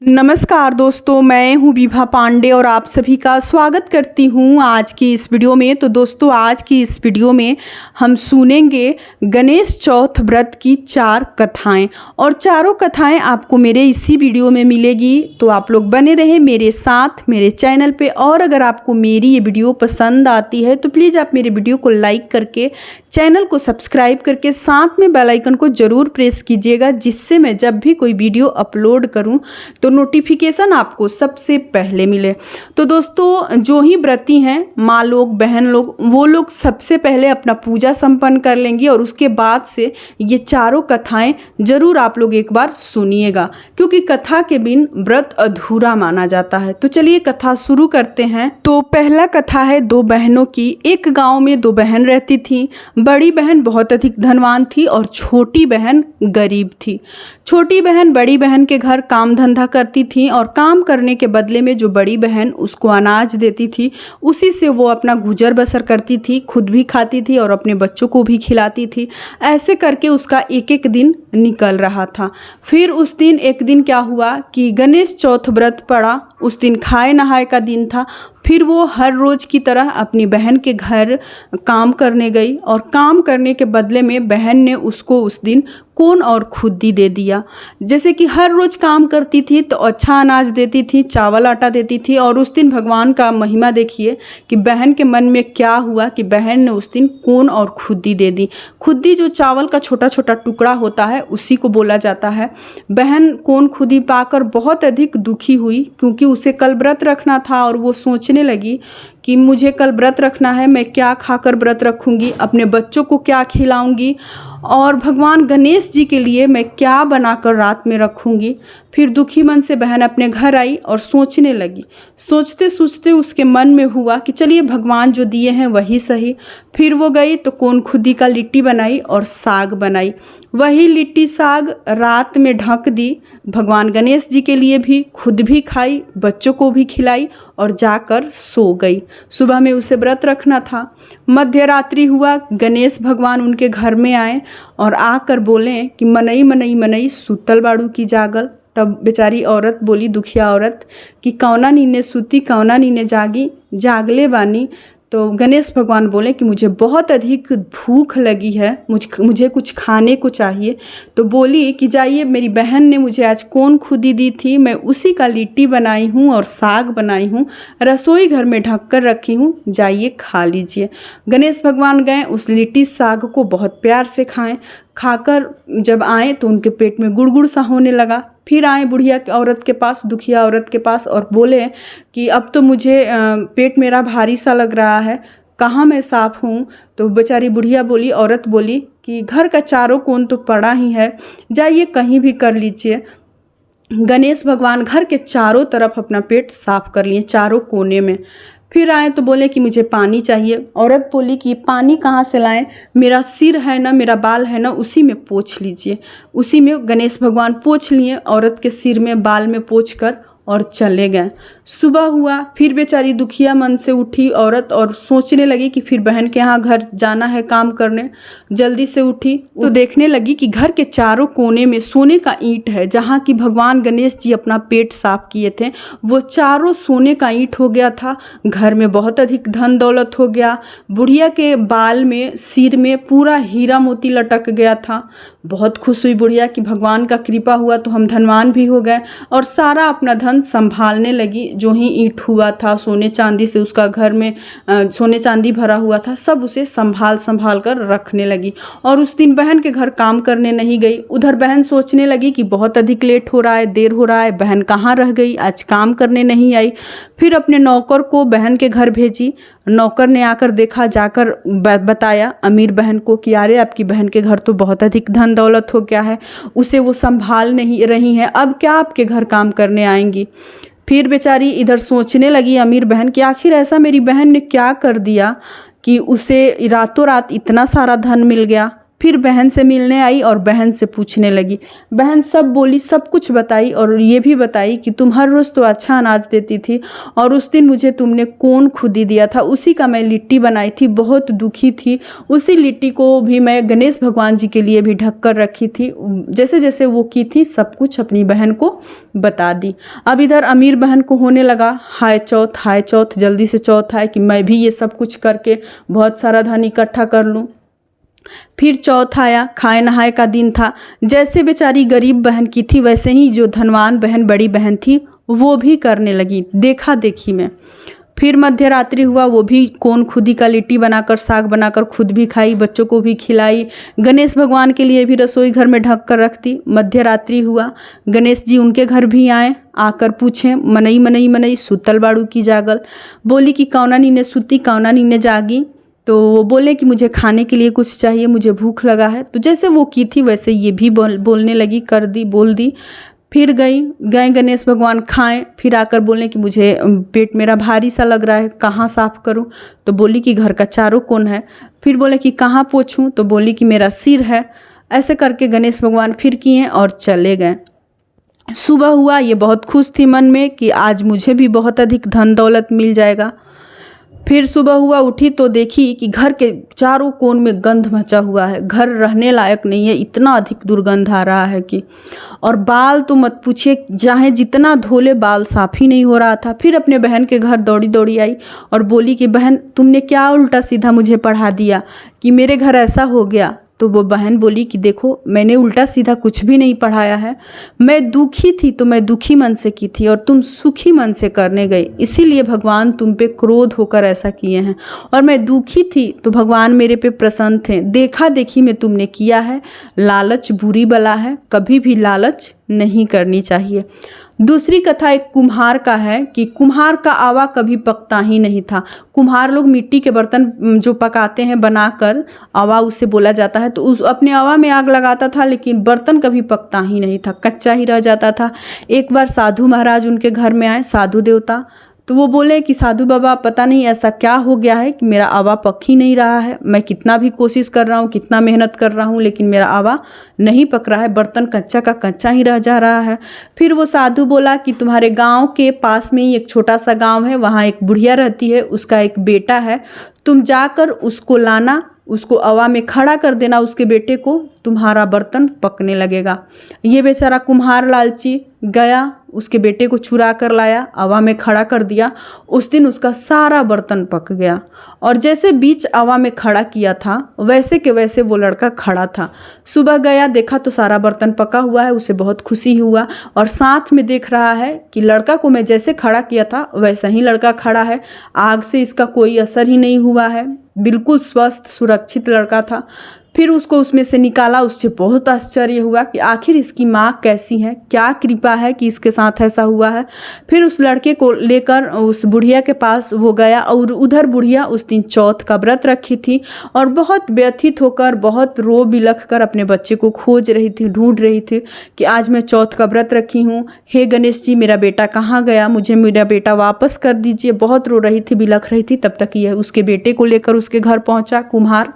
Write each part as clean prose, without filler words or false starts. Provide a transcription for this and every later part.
नमस्कार दोस्तों, मैं हूं विभा पांडे और आप सभी का स्वागत करती हूं आज की इस वीडियो में। तो दोस्तों, आज की इस वीडियो में हम सुनेंगे गणेश चौथ व्रत की 4 कथाएं और चारों कथाएं आपको मेरे इसी वीडियो में मिलेगी। तो आप लोग बने रहे मेरे साथ मेरे चैनल पे। और अगर आपको मेरी ये वीडियो पसंद आती है तो प्लीज़ आप मेरे वीडियो को लाइक करके चैनल को सब्सक्राइब करके साथ में बेल आइकन को ज़रूर प्रेस कीजिएगा, जिससे मैं जब भी कोई वीडियो अपलोड करूं तो नोटिफिकेशन आपको सबसे पहले मिले। तो दोस्तों, जो ही व्रती हैं माँ लोग, बहन लोग, वो लोग सबसे पहले अपना पूजा संपन्न कर लेंगी और उसके बाद से ये चारों कथाएं जरूर आप लोग एक बार सुनिएगा, क्योंकि कथा के बिन व्रत अधूरा माना जाता है। तो चलिए कथा शुरू करते हैं। तो पहला कथा है 2 बहनों की। एक गाँव में 2 बहन रहती थी। बड़ी बहन बहुत अधिक धनवान थी और छोटी बहन गरीब थी। छोटी बहन बड़ी बहन के घर काम धंधा करती थी और काम करने के बदले में जो बड़ी बहन उसको अनाज देती थी, उसी से वो अपना गुजर बसर करती थी, खुद भी खाती थी और अपने बच्चों को भी खिलाती थी। ऐसे करके उसका एक एक दिन निकल रहा था। फिर उस दिन एक दिन क्या हुआ कि गणेश चौथ व्रत पड़ा। उस दिन खाए नहाए का दिन था। फिर वो हर रोज़ की तरह अपनी बहन के घर काम करने गई और काम करने के बदले में बहन ने उसको उस दिन कोन और खुद्दी दे दिया। जैसे कि हर रोज़ काम करती थी तो अच्छा अनाज देती थी, चावल आटा देती थी। और उस दिन भगवान का महिमा देखिए कि बहन के मन में क्या हुआ कि बहन ने उस दिन कोन और खुद्दी दे दी। खुद्दी जो चावल का छोटा छोटा टुकड़ा होता है उसी को बोला जाता है। बहन कोन खुद्दी पाकर बहुत अधिक दुखी हुई, क्योंकि उसे कल व्रत रखना था और वो सोचने लगी कि मुझे कल व्रत रखना है, मैं क्या खाकर व्रत रखूंगी, अपने बच्चों को क्या खिलाऊंगी और भगवान गणेश जी के लिए मैं क्या बनाकर रात में रखूंगी। फिर दुखी मन से बहन अपने घर आई और सोचने लगी। सोचते सोचते उसके मन में हुआ कि चलिए भगवान जो दिए हैं वही सही। फिर वो गई तो कोन खुदी का लिट्टी बनाई और साग बनाई। वही लिट्टी साग रात में ढक दी। भगवान गणेश जी के लिए भी, खुद भी खाई, बच्चों को भी खिलाई और जाकर सो गई। सुबह में उसे व्रत रखना था। मध्य रात्रि हुआ, गणेश भगवान उनके घर में आए और आकर बोले कि मनई मनई मनई सुतल बाड़ू की जागल। तब बेचारी औरत बोली, दुखिया औरत, कि कौना नीने सूती, कौना नीने जागी, जागले बानी। तो गणेश भगवान बोले कि मुझे बहुत अधिक भूख लगी है, मुझे कुछ खाने को चाहिए। तो बोली कि जाइए, मेरी बहन ने मुझे आज कोन खुदी दी थी, मैं उसी का लिट्टी बनाई हूँ और साग बनाई हूँ, रसोई घर में ढक कर रखी हूँ, जाइए खा लीजिए। गणेश भगवान गए, उस लिट्टी साग को बहुत प्यार से खाएं। खाकर जब आए तो उनके पेट में गुड़गुड़ सा होने लगा। फिर आए बुढ़िया औरत के पास, दुखिया औरत के पास, और बोले कि अब तो मुझे पेट मेरा भारी सा लग रहा है, कहाँ मैं साफ हूँ। तो बेचारी बुढ़िया बोली, औरत बोली कि घर का चारों कोन तो पड़ा ही है, जाइए कहीं भी कर लीजिए। गणेश भगवान घर के चारों तरफ अपना पेट साफ कर लिए, चारों कोने में। फिर आए तो बोले कि मुझे पानी चाहिए। औरत बोली कि पानी कहाँ से लाएं, मेरा सिर है ना, मेरा बाल है ना, उसी में पोंछ लीजिए। उसी में गणेश भगवान पोंछ लिए, औरत के सिर में बाल में पोंछ कर और चले गए। सुबह हुआ, फिर बेचारी दुखिया मन से उठी औरत और सोचने लगी कि फिर बहन के यहाँ घर जाना है काम करने। जल्दी से उठी तो देखने लगी कि घर के चारों कोने में सोने का ईंट है, जहाँ की भगवान गणेश जी अपना पेट साफ किए थे, वो चारों सोने का ईंट हो गया था। घर में बहुत अधिक धन दौलत हो गया। बुढ़िया के बाल में, सिर में पूरा हीरा मोती लटक गया था। बहुत खुश हुई बुढ़िया कि भगवान का कृपा हुआ तो हम धनवान भी हो गए, और सारा अपना धन संभालने लगी। जो ही ईंट हुआ था सोने चांदी से, उसका घर में सोने चांदी भरा हुआ था, सब उसे संभाल कर रखने लगी। और उस दिन बहन के घर काम करने नहीं गई। उधर बहन सोचने लगी कि बहुत अधिक लेट हो रहा है, देर हो रहा है, बहन कहाँ रह गई, आज काम करने नहीं आई। फिर अपने नौकर को बहन के घर भेजी। नौकर ने आकर देखा, जाकर बताया अमीर बहन को कि अरे आपकी बहन के घर तो बहुत अधिक धन दौलत हो गया है, उसे वो संभाल नहीं रही है, अब क्या आपके घर काम करने आएंगी। फिर बेचारी इधर सोचने लगी अमीर बहन कि आखिर ऐसा मेरी बहन ने क्या कर दिया कि उसे रातों रात इतना सारा धन मिल गया। फिर बहन से मिलने आई और बहन से पूछने लगी। बहन सब बोली, सब कुछ बताई और ये भी बताई कि तुम हर रोज़ तो अच्छा अनाज देती थी और उस दिन मुझे तुमने कोन खुदी दिया था, उसी का मैं लिट्टी बनाई थी, बहुत दुखी थी। उसी लिट्टी को भी मैं गणेश भगवान जी के लिए भी ढक कर रखी थी। जैसे जैसे वो की थी सब कुछ अपनी बहन को बता दी। अब इधर अमीर बहन को होने लगा हाय चौथ, जल्दी से चौथ आए कि मैं भी ये सब कुछ करके बहुत सारा धन इकट्ठा कर लूँ। फिर चौथ आया, खाए नहाए का दिन था। जैसे बेचारी गरीब बहन की थी वैसे ही जो धनवान बहन बड़ी बहन थी वो भी करने लगी देखा देखी में। फिर मध्य रात्रि हुआ, वो भी कोन खुदी का लिट्टी बनाकर साग बनाकर खुद भी खाई, बच्चों को भी खिलाई, गणेश भगवान के लिए भी रसोई घर में ढक कर रख दी। मध्य रात्रि हुआ, गणेश जी उनके घर भी आए, आकर पूछे मनई सुतल बाड़ू की जागल। बोली कि कौना नीने सुती, कौना नीने जागी। तो वो बोले कि मुझे खाने के लिए कुछ चाहिए, मुझे भूख लगा है। तो जैसे वो की थी वैसे ये भी बोलने लगी, बोल दी। फिर गए गणेश भगवान खाएं, फिर आकर बोले कि मुझे पेट मेरा भारी सा लग रहा है, कहाँ साफ़ करूं। तो बोली कि घर का चारों कोन है। फिर बोले कि कहाँ पोंछूं, तो बोली कि मेरा सिर है। ऐसे करके गणेश भगवान फिर किए और चले गए। सुबह हुआ, ये बहुत खुश थी मन में कि आज मुझे भी बहुत अधिक धन दौलत मिल जाएगा। फिर सुबह हुआ, उठी तो देखी कि घर के चारों कोन में गंध मचा हुआ है, घर रहने लायक नहीं है, इतना अधिक दुर्गंध आ रहा है कि, और बाल तो मत पूछिए, चाहे जितना धोले बाल साफ ही नहीं हो रहा था। फिर अपने बहन के घर दौड़ी दौड़ी आई और बोली कि बहन तुमने क्या उल्टा सीधा मुझे पढ़ा दिया कि मेरे घर ऐसा हो गया। तो वो बहन बोली कि देखो मैंने उल्टा सीधा कुछ भी नहीं पढ़ाया है, मैं दुखी थी तो मैं दुखी मन से की थी और तुम सुखी मन से करने गए, इसीलिए भगवान तुम पे क्रोध होकर ऐसा किए हैं। और मैं दुखी थी तो भगवान मेरे पे प्रसन्न थे, देखा देखी में तुमने किया है। लालच बुरी बला है, कभी भी लालच नहीं करनी चाहिए। दूसरी कथा एक कुम्हार का है कि कुम्हार का आवा कभी पकता ही नहीं था। कुम्हार लोग मिट्टी के बर्तन जो पकाते हैं बनाकर, आवा उसे बोला जाता है, तो उस अपने आवा में आग लगाता था लेकिन बर्तन कभी पकता ही नहीं था, कच्चा ही रह जाता था। एक बार साधु महाराज उनके घर में आए, साधु देवता, तो वो बोले कि साधु बाबा पता नहीं ऐसा क्या हो गया है कि मेरा आवा पक ही नहीं रहा है, मैं कितना भी कोशिश कर रहा हूँ, कितना मेहनत कर रहा हूँ, लेकिन मेरा आवा नहीं पक रहा है, बर्तन कच्चा का कच्चा ही रह जा रहा है। फिर वो साधु बोला कि तुम्हारे गांव के पास में ही एक छोटा सा गांव है, वहाँ एक बुढ़िया रहती है, उसका एक बेटा है, तुम जाकर उसको लाना, उसको अवा में खड़ा कर देना उसके बेटे को, तुम्हारा बर्तन पकने लगेगा। ये बेचारा कुम्हार लालची गया, उसके बेटे को चुरा कर लाया, अवा में खड़ा कर दिया। उस दिन उसका सारा बर्तन पक गया और जैसे बीच अवा में खड़ा किया था वैसे के वैसे वो लड़का खड़ा था। सुबह गया, देखा तो सारा बर्तन पका हुआ है, उसे बहुत खुशी हुआ और साथ में देख रहा है कि लड़का को मैं जैसे खड़ा किया था वैसा ही लड़का खड़ा है, आग से इसका कोई असर ही नहीं हुआ है, बिल्कुल स्वस्थ सुरक्षित लड़का था। फिर उसको उसमें से निकाला, उससे बहुत आश्चर्य हुआ कि आखिर इसकी माँ कैसी है, क्या कृपा है कि इसके साथ ऐसा हुआ है। फिर उस लड़के को लेकर उस बुढ़िया के पास वो गया और उधर बुढ़िया उस दिन चौथ का व्रत रखी थी और बहुत व्यथित होकर, बहुत रो बिलख कर अपने बच्चे को खोज रही थी, ढूंढ रही थी कि आज मैं चौथ का व्रत रखी हूँ, हे गणेश जी मेरा बेटा कहाँ गया, मुझे मेरा बेटा वापस कर दीजिए। बहुत रो रही थी, बिलख रही थी। तब तक यह उसके बेटे को लेकर उसके घर पहुँचा कुम्हार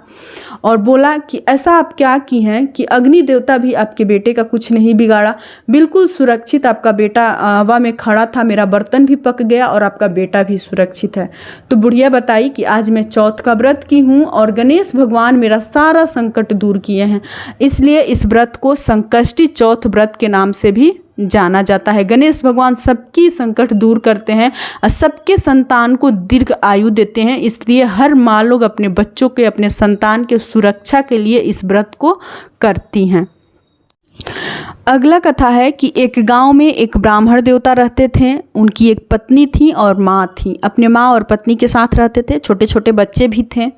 और बोला कि ऐसा आप क्या की हैं कि अग्नि देवता भी आपके बेटे का कुछ नहीं बिगाड़ा, बिल्कुल सुरक्षित आपका बेटा हवा में खड़ा था, मेरा बर्तन भी पक गया और आपका बेटा भी सुरक्षित है। तो बुढ़िया बताई कि आज मैं चौथ का व्रत की हूँ और गणेश भगवान मेरा सारा संकट दूर किए हैं, इसलिए इस व्रत को संकष्टी चौथ व्रत के नाम से भी जाना जाता है। गणेश भगवान सबकी संकट दूर करते हैं और सबके संतान को दीर्घ आयु देते हैं, इसलिए हर माँ लोग अपने बच्चों के, अपने संतान के सुरक्षा के लिए इस व्रत को करती हैं। अगला कथा है कि एक गांव में एक ब्राह्मण देवता रहते थे, उनकी एक पत्नी थी और माँ थी। अपने माँ और पत्नी के साथ रहते थे, छोटे छोटे बच्चे भी थे।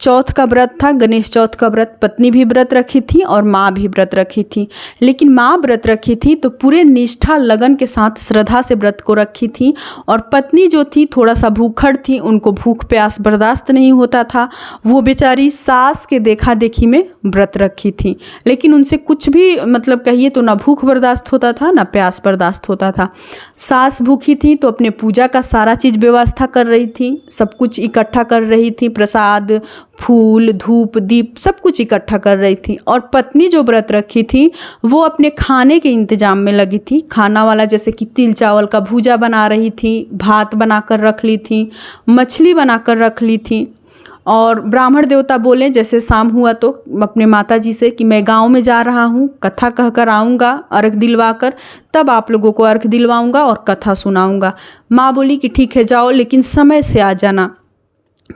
चौथ का व्रत था, गणेश चौथ का व्रत, पत्नी भी व्रत रखी थी और माँ भी व्रत रखी थी। लेकिन माँ व्रत रखी थी तो पूरे निष्ठा लगन के साथ श्रद्धा से व्रत को रखी थी और पत्नी जो थी थोड़ा सा भूखड़ थी, उनको भूख प्यास बर्दाश्त नहीं होता था, वो बेचारी सास के देखा देखी में व्रत रखी थी। लेकिन उनसे कुछ भी मतलब कहिए तो तो ना भूख बर्दाश्त होता था ना प्यास बर्दाश्त होता था। सास भूखी थी तो अपने पूजा का सारा चीज़ व्यवस्था कर रही थी, सब कुछ इकट्ठा कर रही थी, प्रसाद, फूल, धूप, दीप सब कुछ इकट्ठा कर रही थी। और पत्नी जो व्रत रखी थी वो अपने खाने के इंतजाम में लगी थी। खाना वाला जैसे कि तिल चावल का भूजा बना रही थी, भात बनाकर रख ली थी, मछली बनाकर रख ली थी। और ब्राह्मण देवता बोले जैसे शाम हुआ तो अपने माता जी से कि मैं गांव में जा रहा हूँ, कथा कह कर आऊँगा अर्घ दिलवा कर, तब आप लोगों को अर्घ दिलवाऊँगा और कथा सुनाऊँगा। माँ बोली कि ठीक है जाओ, लेकिन समय से आ जाना।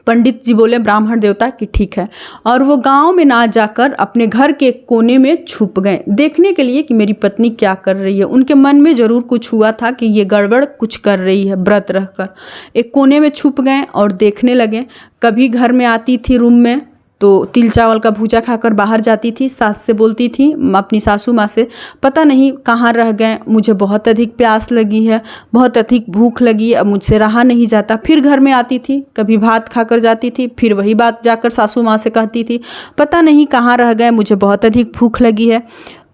पंडित जी बोले ब्राह्मण देवता कि ठीक है। और वो गांव में ना जाकर अपने घर के कोने में छुप गए देखने के लिए कि मेरी पत्नी क्या कर रही है। उनके मन में ज़रूर कुछ हुआ था कि ये गड़बड़ कुछ कर रही है व्रत रखकर। एक कोने में छुप गए और देखने लगे। कभी घर में आती थी रूम में तो तिल चावल का भूजा खाकर बाहर जाती थी, सास से बोलती थी अपनी सासू माँ से, पता नहीं कहाँ रह गए, मुझे बहुत अधिक प्यास लगी है, बहुत अधिक भूख लगी, अब मुझसे रहा नहीं जाता। फिर घर में आती थी, कभी भात खाकर जाती थी, फिर वही बात जाकर सासू माँ से कहती थी, पता नहीं कहाँ रह गए, मुझे बहुत अधिक भूख लगी है।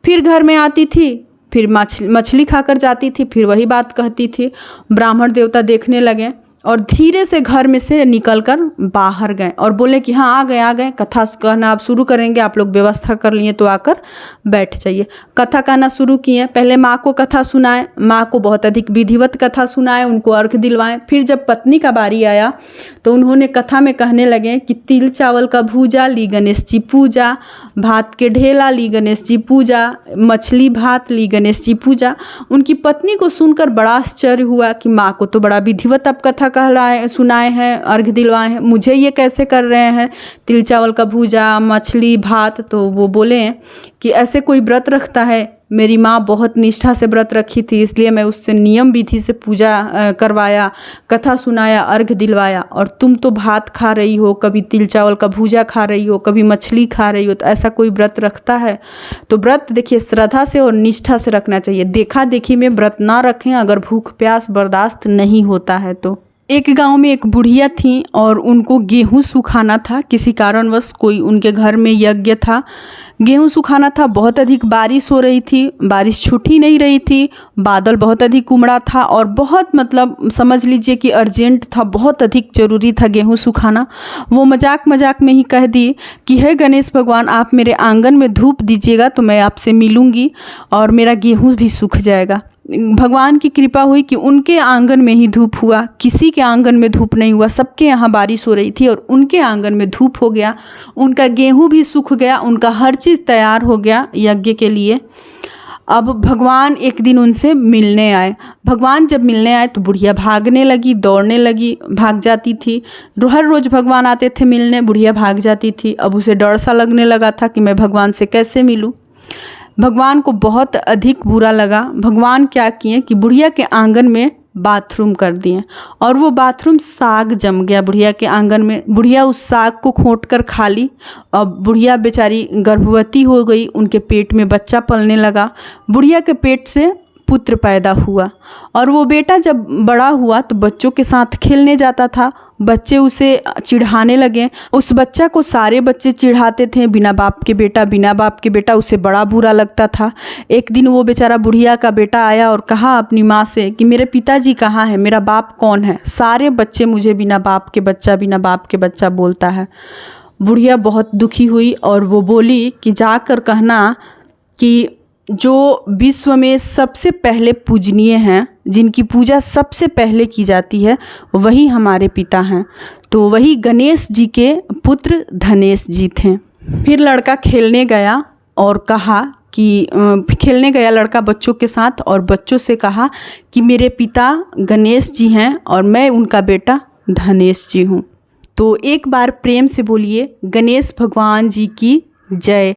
फिर घर में आती थी, फिर मछली खाकर जाती थी, फिर वही बात कहती थी। ब्राह्मण देवता देखने लगे और धीरे से घर में से निकलकर बाहर गए और बोले कि हाँ आ गए, कथा कहना आप शुरू करेंगे, आप लोग व्यवस्था कर लिए तो आकर बैठ जाइए। कथा कहना शुरू किए। पहले माँ को कथा सुनाए, माँ को बहुत अधिक विधिवत कथा सुनाए, उनको अर्घ दिलवाएं। फिर जब पत्नी का बारी आया तो उन्होंने कथा में कहने लगे कि तिल चावल का भूजा ली गणेश जी पूजा, भात के ढेला ली गणेश जी पूजा, मछली भात ली गणेश जी पूजा। उनकी पत्नी को सुनकर बड़ा आश्चर्य हुआ कि माँ को तो बड़ा विधिवत अब कथा कहलाए सुनाए हैं, अर्घ दिलवाए हैं, मुझे ये कैसे कर रहे हैं तिल चावल का भूजा, मछली भात। तो वो बोले कि ऐसे कोई व्रत रखता है? मेरी माँ बहुत निष्ठा से व्रत रखी थी, इसलिए मैं उससे नियम विधि से पूजा करवाया, कथा सुनाया, अर्घ दिलवाया, और तुम तो भात खा रही हो, कभी तिल चावल का भूजा खा रही हो, कभी मछली खा रही हो, तो ऐसा कोई व्रत रखता है? तो व्रत देखिए श्रद्धा से और निष्ठा से रखना चाहिए, देखा देखी में व्रत ना रखें अगर भूख प्यास बर्दाश्त नहीं होता है तो। एक गांव में एक बुढ़िया थी और उनको गेहूं सुखाना था। किसी कारणवश कोई उनके घर में यज्ञ था, गेहूं सुखाना था। बहुत अधिक बारिश हो रही थी, बारिश छूट ही नहीं रही थी, बादल बहुत अधिक उमड़ा था और बहुत मतलब समझ लीजिए कि अर्जेंट था, बहुत अधिक ज़रूरी था गेहूं सुखाना। वो मजाक मजाक में ही कह दी कि हे गणेश भगवान, आप मेरे आंगन में धूप दीजिएगा तो मैं आपसे मिलूँगी और मेरा गेहूँ भी सूख जाएगा। भगवान की कृपा हुई कि उनके आंगन में ही धूप हुआ, किसी के आंगन में धूप नहीं हुआ। सबके यहाँ बारिश हो रही थी और उनके आंगन में धूप हो गया, उनका गेहूं भी सूख गया, उनका हर चीज़ तैयार हो गया यज्ञ के लिए। अब भगवान एक दिन उनसे मिलने आए। भगवान जब मिलने आए तो बुढ़िया भागने लगी, दौड़ने लगी, भाग जाती थी। हर रोज़ भगवान आते थे मिलने, बुढ़िया भाग जाती थी। अब उसे डर सा लगने लगा था कि मैं भगवान से कैसे मिलूं। भगवान को बहुत अधिक बुरा लगा। भगवान क्या किए कि बुढ़िया के आंगन में बाथरूम कर दिए और वो बाथरूम साग जम गया बुढ़िया के आंगन में। बुढ़िया उस साग को खोंट कर खा ली और बुढ़िया बेचारी गर्भवती हो गई, उनके पेट में बच्चा पलने लगा। बुढ़िया के पेट से पुत्र पैदा हुआ और वो बेटा जब बड़ा हुआ तो बच्चों के साथ खेलने जाता था। बच्चे उसे चिढ़ाने लगे, उस बच्चा को सारे बच्चे चिढ़ाते थे, बिना बाप के बेटा, बिना बाप के बेटा। उसे बड़ा बुरा लगता था। एक दिन वो बेचारा बुढ़िया का बेटा आया और कहा अपनी माँ से कि मेरे पिताजी कहाँ है, मेरा बाप कौन है, सारे बच्चे मुझे बिना बाप के बच्चा, बिना बाप के बच्चा बोलता है। बुढ़िया बहुत दुखी हुई और वो बोली कि जाकर कहना कि जो विश्व में सबसे पहले पूजनीय हैं, जिनकी पूजा सबसे पहले की जाती है, वही हमारे पिता हैं। तो वही गणेश जी के पुत्र धनेश जी थे। फिर लड़का खेलने गया और कहा कि खेलने गया लड़का बच्चों के साथ और बच्चों से कहा कि मेरे पिता गणेश जी हैं और मैं उनका बेटा धनेश जी हूँ। तो एक बार प्रेम से बोलिए गणेश भगवान जी की जय।